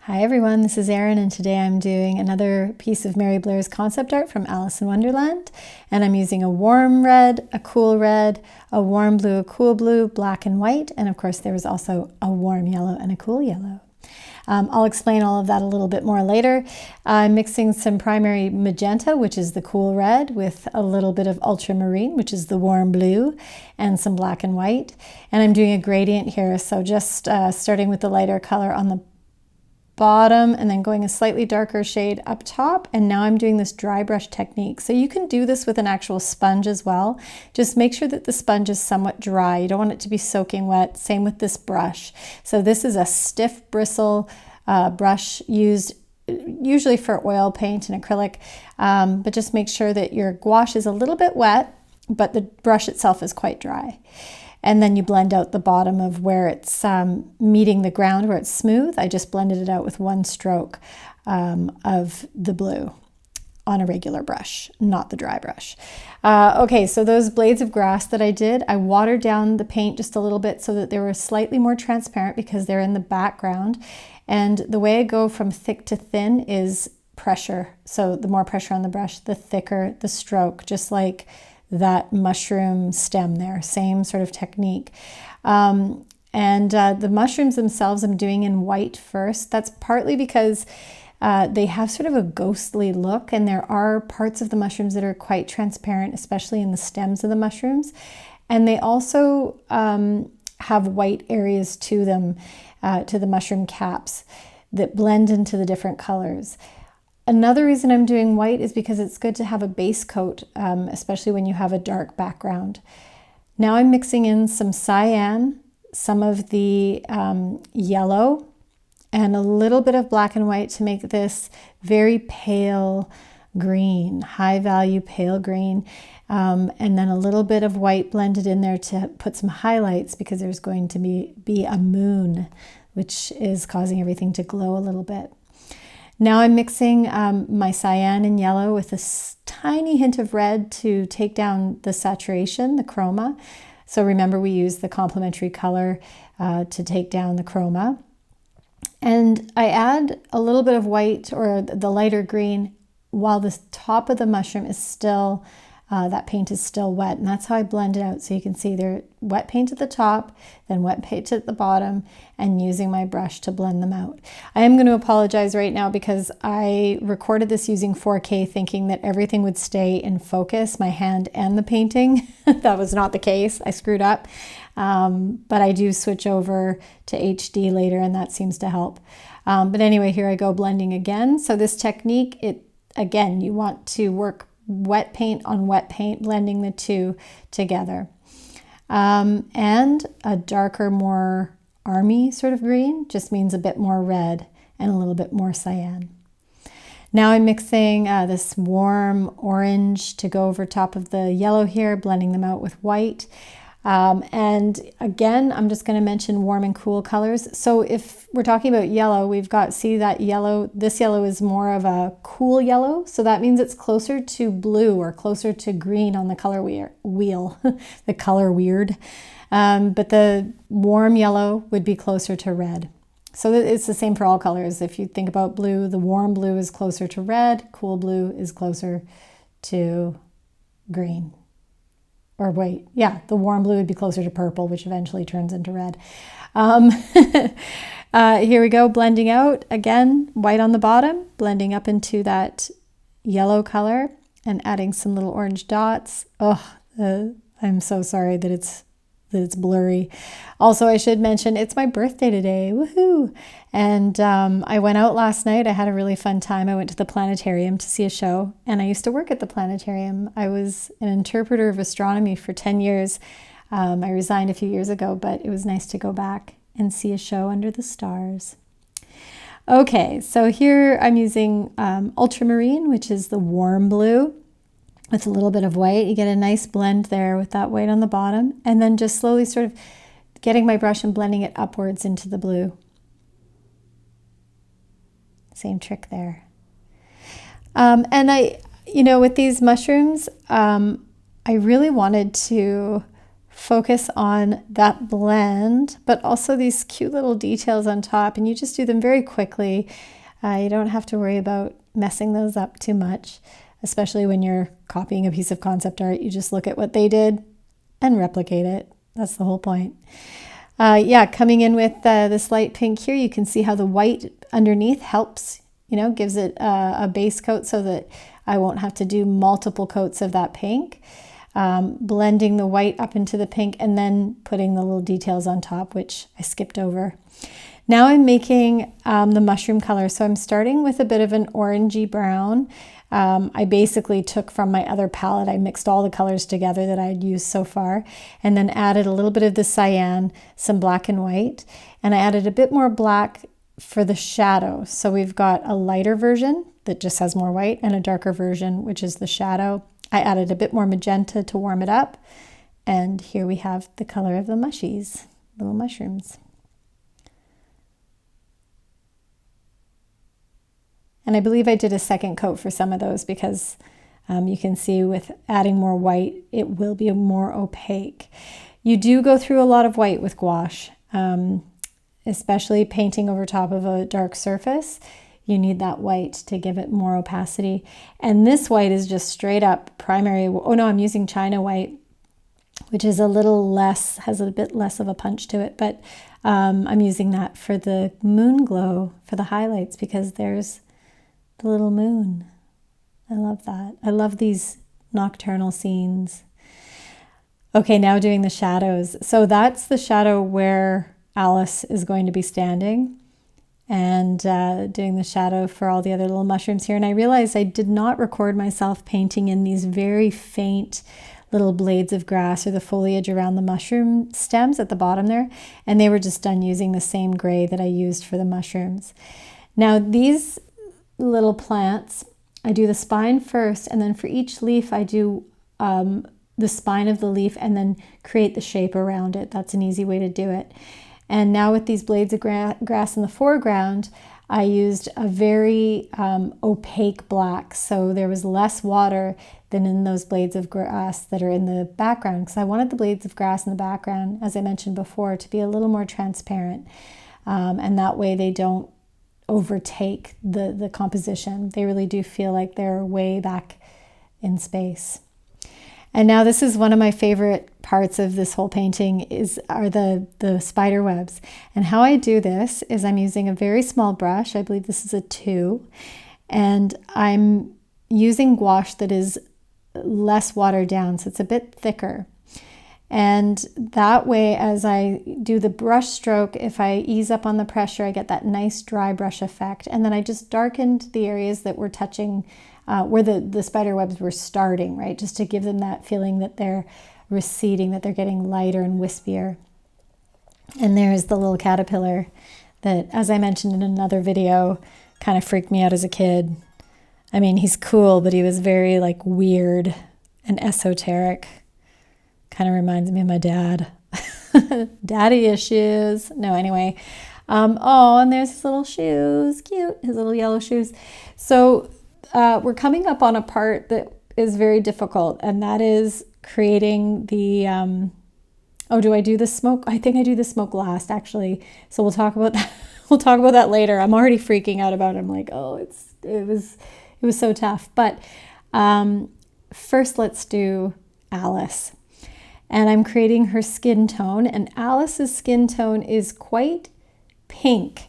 Hi everyone, this is Erin, and today I'm doing another piece of Mary Blair's concept art from Alice in Wonderland, and I'm using a warm red, a cool red, a warm blue, a cool blue, black and white, and of course there was also a warm yellow and a cool yellow. I'll explain all of that a little bit more later. I'm mixing some primary magenta, which is the cool red, with a little bit of ultramarine, which is the warm blue, and some black and white. And I'm doing a gradient here, so just starting with the lighter color on the bottom and then going a slightly darker shade up top, and now I'm doing this dry brush technique. So you can do this with an actual sponge as well. Just make sure that the sponge is somewhat dry. You don't want it to be soaking wet. Same with this brush. So this is a stiff bristle brush used usually for oil paint and acrylic, but just make sure that your gouache is a little bit wet, but the brush itself is quite dry. And then you blend out the bottom of where it's meeting the ground, where it's smooth. I just blended it out with one stroke of the blue on a regular brush, not the dry brush. Okay, so those blades of grass that I did, I watered down the paint just a little bit so that they were slightly more transparent because they're in the background. And the way I go from thick to thin is pressure. So the more pressure on the brush, the thicker the stroke, just like that mushroom stem there, same sort of technique. The mushrooms themselves I'm doing in white first. That's partly because they have sort of a ghostly look, and there are parts of the mushrooms that are quite transparent, especially in the stems of the mushrooms. And they also have white areas to them, to the mushroom caps, that blend into the different colors. Another reason I'm doing white is because it's good to have a base coat, especially when you have a dark background. Now I'm mixing in some cyan, some of the yellow, and a little bit of black and white to make this very pale green, high value pale green, and then a little bit of white blended in there to put some highlights because there's going to be a moon, which is causing everything to glow a little bit. Now I'm mixing my cyan and yellow with a tiny hint of red to take down the saturation, the chroma. So remember, we use the complementary color to take down the chroma. And I add a little bit of white or the lighter green while the top of the mushroom is still, that paint is still wet. And that's how I blend it out. So you can see there, wet paint at the top, then wet paint at the bottom, and using my brush to blend them out. I am going to apologize right now because I recorded this using 4K thinking that everything would stay in focus, my hand and the painting. That was not the case. I screwed up. But I do switch over to HD later, and that seems to help. But anyway, here I go blending again. So this technique, again, you want to work wet paint on wet paint, blending the two together. And a darker, more army sort of green just means a bit more red and a little bit more cyan. Now I'm mixing this warm orange to go over top of the yellow here, blending them out with white. And again, I'm just going to mention warm and cool colors. So if we're talking about yellow, we've got, see that yellow, this yellow is more of a cool yellow. So that means it's closer to blue or closer to green on the color wheel, the color weird. But the warm yellow would be closer to red. So it's the same for all colors. If you think about blue, the warm blue is closer to red, cool blue is closer to green. Or wait, yeah, the warm blue would be closer to purple, which eventually turns into red. Here we go, blending out. Again, white on the bottom, blending up into that yellow color and adding some little orange dots. Oh, I'm so sorry that it's blurry. Also, I should mention it's my birthday today. Woohoo! And I went out last night. I had a really fun time. I went to the planetarium to see a show, and I used to work at the planetarium. I was an interpreter of astronomy for 10 years. I resigned a few years ago, but it was nice to go back and see a show under the stars. Okay, so here I'm using ultramarine, which is the warm blue, with a little bit of white. You get a nice blend there with that white on the bottom, and then just slowly sort of getting my brush and blending it upwards into the blue. Same trick there. And with these mushrooms, I really wanted to focus on that blend, but also these cute little details on top, and you just do them very quickly. You don't have to worry about messing those up too much, especially when you're copying a piece of concept art. You just look at what they did and replicate it. That's the whole point. Yeah, coming in with this light pink here, you can see how the white underneath helps, gives it a base coat so that I won't have to do multiple coats of that pink. Blending the white up into the pink and then putting the little details on top, which I skipped over. Now I'm making the mushroom color. So I'm starting with a bit of an orangey brown. I basically took from my other palette, I mixed all the colors together that I'd used so far, and then added a little bit of the cyan, some black and white, and I added a bit more black for the shadow. So we've got a lighter version that just has more white and a darker version, which is the shadow. I added a bit more magenta to warm it up, and here we have the color of the mushies, little mushrooms. And I believe I did a second coat for some of those because you can see with adding more white, it will be more opaque. You do go through a lot of white with gouache, especially painting over top of a dark surface. You need that white to give it more opacity. And this white is just straight up primary. Oh no, I'm using China white, which is a little less, has a bit less of a punch to it. But I'm using that for the moon glow, for the highlights, because there's the little moon. I love that. I love these nocturnal scenes. Okay, now doing the shadows. So that's the shadow where Alice is going to be standing, and doing the shadow for all the other little mushrooms here. And I realized I did not record myself painting in these very faint little blades of grass or the foliage around the mushroom stems at the bottom there. And they were just done using the same gray that I used for the mushrooms. Now these little plants, I do the spine first, and then for each leaf I do the spine of the leaf and then create the shape around it. That's an easy way to do it. And now with these blades of grass in the foreground, I used a very opaque black. So there was less water than in those blades of grass that are in the background, because I wanted the blades of grass in the background, as I mentioned before, to be a little more transparent. And that way they don't overtake the composition. They really do feel like they're way back in space. And now this is one of my favorite parts of this whole painting are the spider webs. And how I do this is I'm using a very small brush. I believe this is a 2. And I'm using gouache that is less watered down, so it's a bit thicker. And that way, as I do the brush stroke, if I ease up on the pressure, I get that nice dry brush effect. And then I just darkened the areas that were touching where the spider webs were starting, right? Just to give them that feeling that they're receding, that they're getting lighter and wispier. And there's the little caterpillar that, as I mentioned in another video, kind of freaked me out as a kid. I mean, he's cool, but he was very like weird and esoteric. Kind of reminds me of my dad. Daddy issues. No, anyway. Oh, and there's his little shoes. Cute. His little yellow shoes. So we're coming up on a part that is very difficult, and that is creating the, oh, do I do the smoke? I think I do the smoke last, actually. So we'll talk about that. We'll talk about that later. I'm already freaking out about it. I'm like, oh, it was so tough. But first let's do Alice. And I'm creating her skin tone, and Alice's skin tone is quite pink.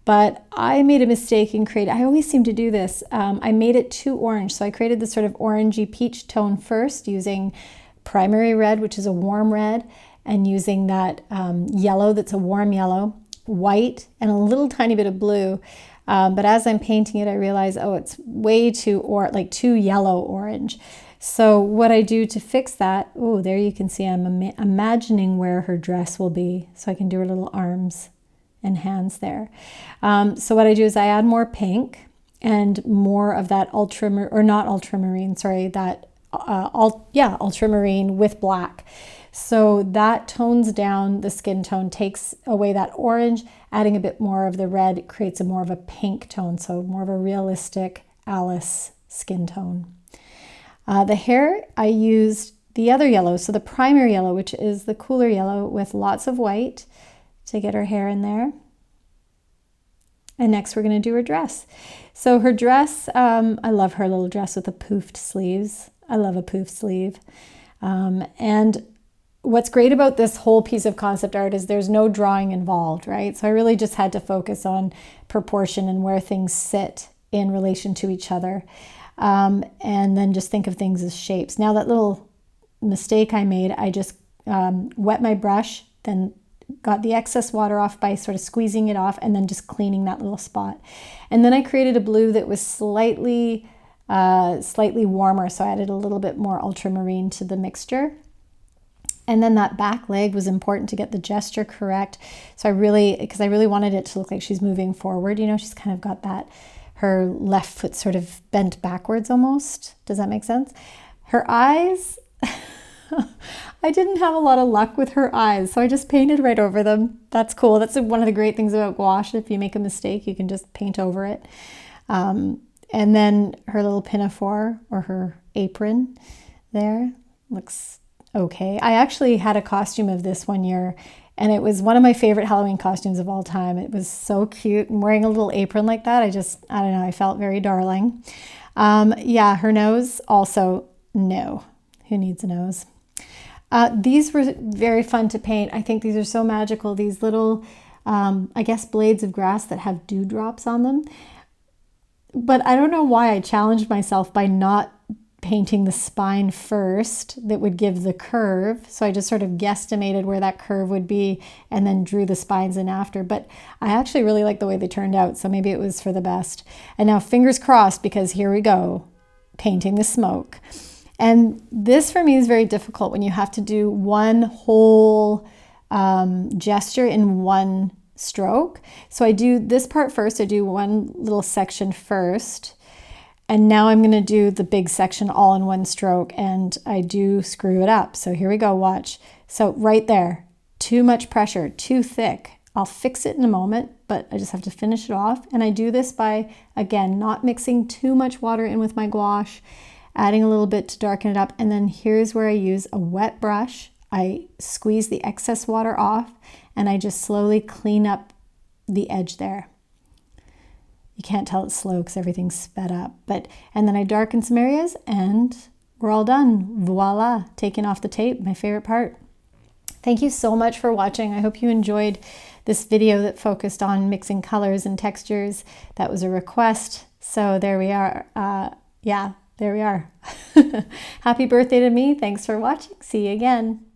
But I made a mistake in I always seem to do this. I made it too orange. So I created this sort of orangey peach tone first using primary red, which is a warm red, and using that yellow that's a warm yellow, white, and a little tiny bit of blue. But as I'm painting it, I realize, oh, it's way too yellow orange. So what I do to fix that, oh, there you can see I'm imagining where her dress will be. So I can do her little arms and hands there. So what I do is I add more pink and more of that ultramarine with black. So that tones down the skin tone, takes away that orange, adding a bit more of the red creates more of a pink tone, so more of a realistic Alice skin tone. The hair, I used the other yellow, so the primary yellow, which is the cooler yellow with lots of white to get her hair in there. And next we're going to do her dress. So her dress, I love her little dress with the poofed sleeves. I love a poof sleeve. And what's great about this whole piece of concept art is there's no drawing involved, right? So I really just had to focus on proportion and where things sit in relation to each other. And then just think of things as shapes. Now that little mistake I made, I just wet my brush, then got the excess water off by sort of squeezing it off and then just cleaning that little spot. And then I created a blue that was slightly warmer, so I added a little bit more ultramarine to the mixture. And then that back leg was important to get the gesture correct. So because I really wanted it to look like she's moving forward. You know, she's kind of got that, her left foot sort of bent backwards almost. Does that make sense? Her eyes, I didn't have a lot of luck with her eyes, so I just painted right over them. That's cool. That's one of the great things about gouache. If you make a mistake, you can just paint over it. And then her little pinafore or her apron there looks okay. I actually had a costume of this one year, and it was one of my favorite Halloween costumes of all time. It was so cute, and wearing a little apron like that, I don't know, I felt very darling. Yeah, her nose also, no. Who needs a nose? These were very fun to paint. I think these are so magical. These little, I guess, blades of grass that have dewdrops on them. But I don't know why I challenged myself by not painting the spine first that would give the curve. So I just sort of guesstimated where that curve would be and then drew the spines in after. But I actually really like the way they turned out, so maybe it was for the best. And now fingers crossed, because here we go, painting the smoke. And this for me is very difficult when you have to do one whole gesture in one stroke. So I do this part first. I do one little section first. And now I'm going to do the big section all in one stroke, and I do screw it up. So here we go, watch. So right there, too much pressure, too thick. I'll fix it in a moment, but I just have to finish it off. And I do this by, again, not mixing too much water in with my gouache, adding a little bit to darken it up. And then here's where I use a wet brush. I squeeze the excess water off, and I just slowly clean up the edge there. You can't tell it's slow because everything's sped up. And then I darken some areas and we're all done. Voila, taking off the tape, my favorite part. Thank you so much for watching. I hope you enjoyed this video that focused on mixing colors and textures. That was a request. So there we are. Yeah, there we are. Happy birthday to me. Thanks for watching. See you again.